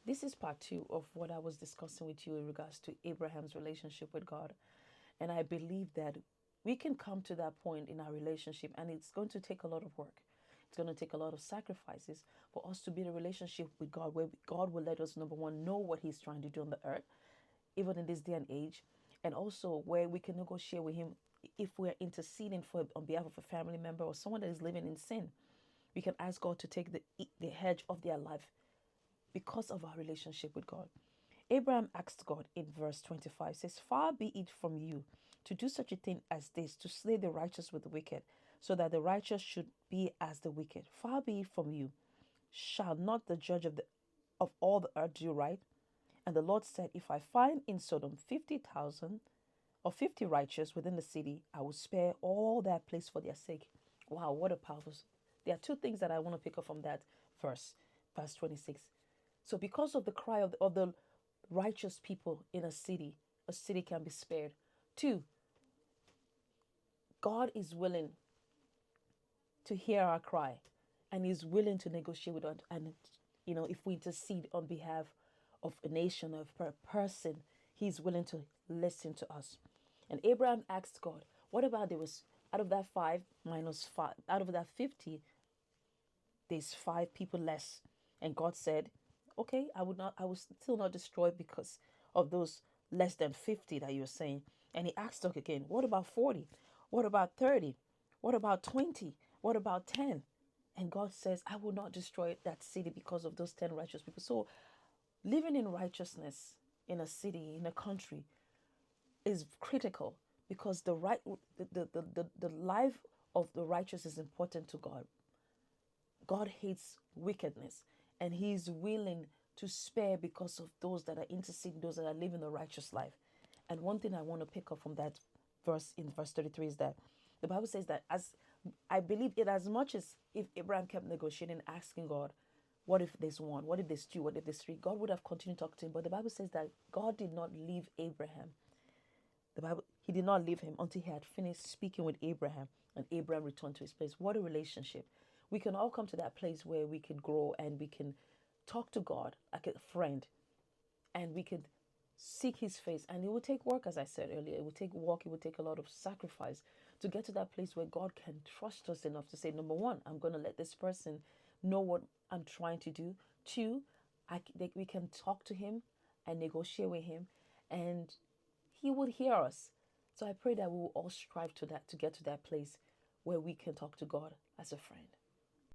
This is part two of what I was discussing with you in regards to Abraham's relationship with God. And I believe that we can come to that point in our relationship, and it's going to take a lot of work. It's going to take a lot of sacrifices for us to be in a relationship with God where God will let us, number one, know what He's trying to do on the earth, even in this day and age, and also where we can negotiate with Him if we're interceding for on behalf of a family member or someone that is living in sin. We can ask God to take the hedge of their life because of our relationship with God. Abraham asked God in verse 25, says, "Far be it from you to do such a thing as this, to slay the righteous with the wicked, so that the righteous should be as the wicked. Far be it from you. Shall not the judge of all the earth do right?" And the Lord said, "If I find in Sodom 50,000 or 50 righteous within the city, I will spare all that place for their sake." Wow, what a powerful. There are two things that I want to pick up from that verse, verse 26. So, because of the cry of the righteous people in a city can be spared. Two, God is willing to hear our cry, and He's willing to negotiate with us. And, if we intercede on behalf of a nation, of a person, He's willing to listen to us. And Abraham asked God, what about there was out of that five minus five, out of that 50, there's five people less. And God said, okay, I will still not destroy because of those less than 50 that you're saying. And he asked us again, what about 40? What about 30? What about 20? What about 10? And God says, I will not destroy that city because of those 10 righteous people. So living in righteousness in a city, in a country, is critical because the life of the righteous is important to God. God hates wickedness, and He's willing to spare because of those that are interceding, those that are living a righteous life. And one thing I want to pick up from that verse in verse 33 is that the Bible says that, as I believe it, as much as if Abraham kept negotiating, asking God, what if there's one? What if there's two? What if there's three? God would have continued talking to him. But the Bible says that God did not leave Abraham. He did not leave him until he had finished speaking with Abraham, and Abraham returned to his place. What a relationship. We can all come to that place where we can grow and we can talk to God like a friend, and we could seek His face. And it will take work, as I said earlier. It will take work. It will take a lot of sacrifice to get to that place where God can trust us enough to say, number one, I'm going to let this person know what I'm trying to do. Two, we can talk to Him and negotiate with Him, and He would hear us. So I pray that we will all strive to get to that place where we can talk to God as a friend.